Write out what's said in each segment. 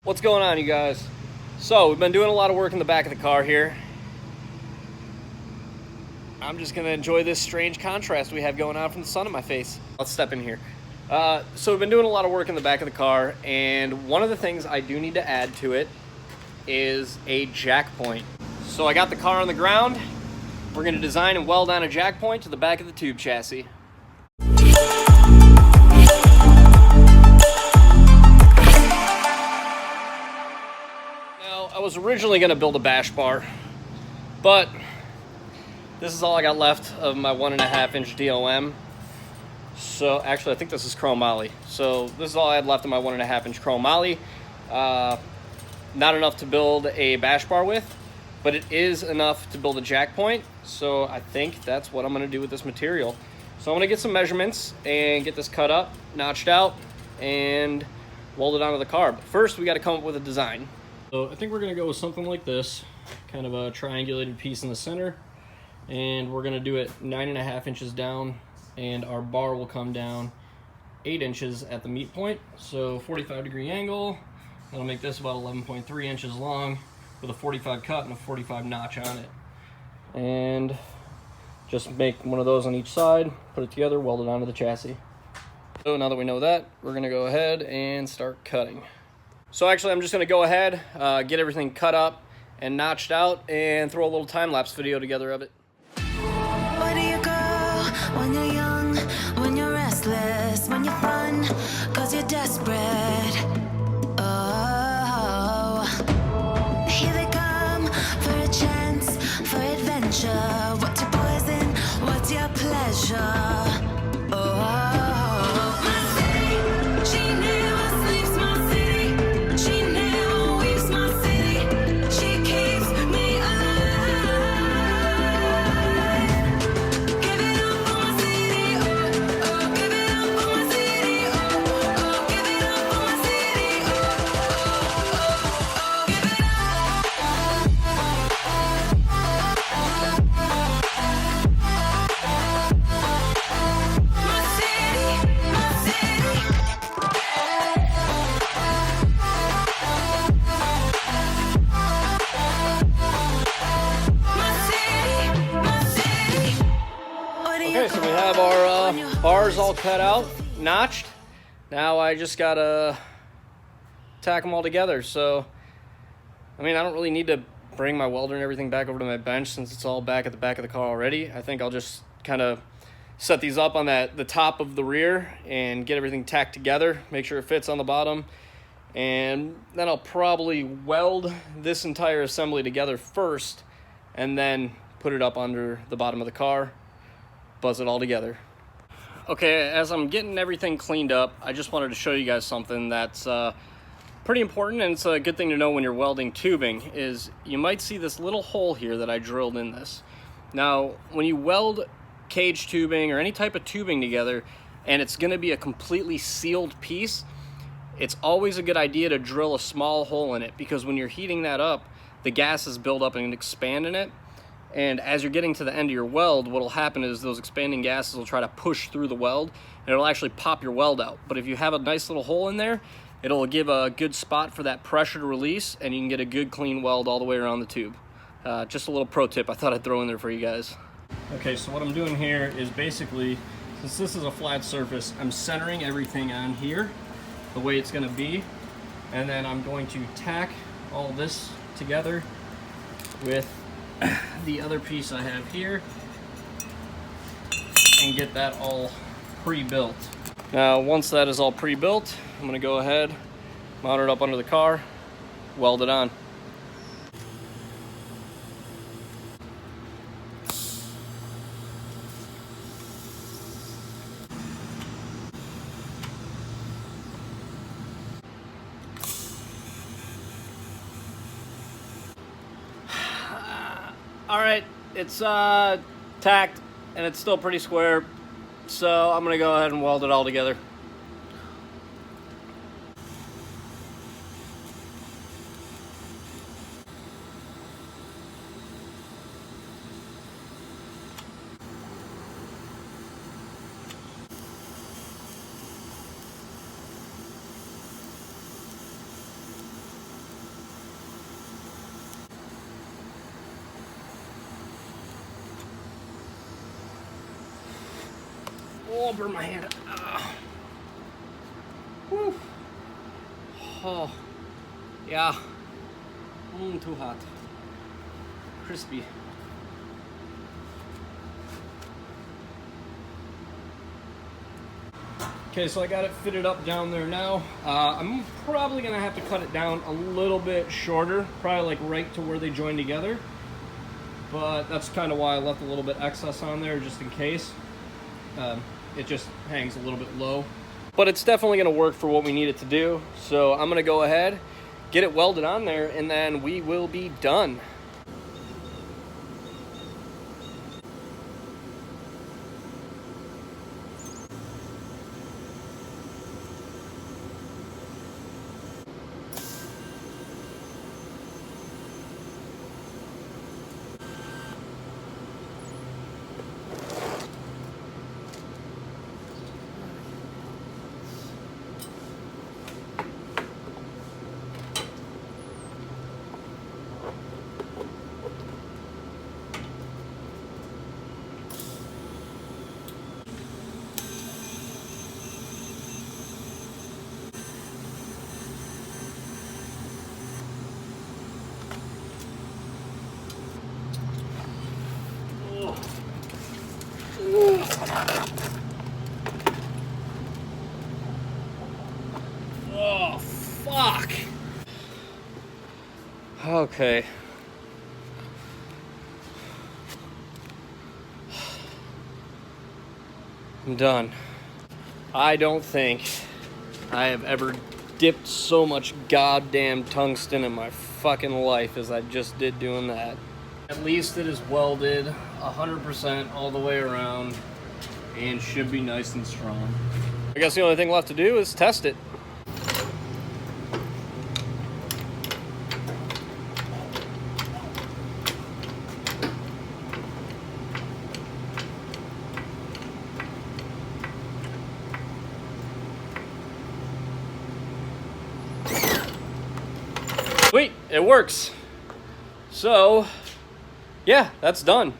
What's going on, you guys? So we've been doing a lot of work in the back of the car here. I'm just gonna enjoy this strange contrast we have going on from the sun in my face. Let's step in here. So we've been doing a lot of work in the back of the car, and one of the things I do need to add to it is a jack point. So I got the car on the ground. We're gonna design and weld on a jack point to the back of the tube chassis. I was originally going to build a bash bar, but this is all I got left of my 1.5-inch DOM. So actually, I think this is chrome Whalley. So this is all I had left of my 1.5-inch chrome Whalley. Not enough to build a bash bar with, but it is enough to build a jack point. So I think that's what I'm going to do with this material. So I'm going to get some measurements and get this cut up, notched out, and weld it onto the car. But first, we got to come up with a design. So I think we're going to go with something like this, kind of a triangulated piece in the center, and we're going to do it 9.5 inches down, and our bar will come down 8 inches at the meet point. So 45-degree angle. That'll make this about 11.3 inches long with a 45 cut and a 45 notch on it. And just make one of those on each side, put it together, weld it onto the chassis. So now that we know that, we're going to go ahead and start cutting. So actually, I'm just going to go ahead, get everything cut up and notched out, and throw a little time-lapse video together of it. Where do you go when you're young, when you're restless, when you're fun, 'cause you're desperate? Oh, here they come for a chance, for adventure. What's your poison? What's your pleasure? Okay, so we have our bars all cut out, notched. Now I just gotta tack them all together. So, I mean, I don't really need to bring my welder and everything back over to my bench since it's all back at the back of the car already. I think I'll just kind of set these up on the top of the rear and get everything tacked together, make sure it fits on the bottom. And then I'll probably weld this entire assembly together first and then put it up under the bottom of the car, buzz it all together. Okay, as I'm getting everything cleaned up, I just wanted to show you guys something that's pretty important, and it's a good thing to know when you're welding tubing, is you might see this little hole here that I drilled in this. Now, when you weld cage tubing or any type of tubing together, and it's gonna be a completely sealed piece, it's always a good idea to drill a small hole in it, because when you're heating that up, the gases build up and expand in it. And as you're getting to the end of your weld, what will happen is those expanding gases will try to push through the weld, and it'll actually pop your weld out. But if you have a nice little hole in there, it'll give a good spot for that pressure to release, and you can get a good clean weld all the way around the tube. Just a little pro tip I thought I'd throw in there for you guys. Okay, so what I'm doing here is basically, since this is a flat surface, I'm centering everything on here the way it's gonna be, and then I'm going to tack all this together with the other piece I have here and get that all pre-built. Now, once that is all pre-built, I'm gonna go ahead, mount it up under the car, weld it on. All right, it's tacked and it's still pretty square, so I'm gonna go ahead and weld it all together. Oh, burn my hand. Whew. Oh, yeah. Too hot. Crispy. Okay, so I got it fitted up down there now. I'm probably gonna have to cut it down a little bit shorter, probably like right to where they join together. But that's kind of why I left a little bit excess on there, just in case. It just hangs a little bit low. But it's definitely gonna work for what we need it to do. So I'm gonna go ahead, get it welded on there, and then we will be done. Oh, fuck. Okay. I'm done. I don't think I have ever dipped so much goddamn tungsten in my fucking life as I just did doing that. At least it is welded 100% all the way around and should be nice and strong. I guess the only thing left to do is test it. Sweet, it works. So, yeah, that's done.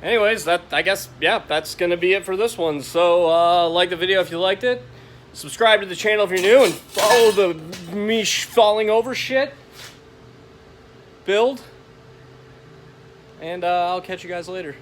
Anyways, I guess, yeah, that's gonna be it for this one. So, like the video if you liked it. Subscribe to the channel if you're new and follow the me falling over shit build. And I'll catch you guys later.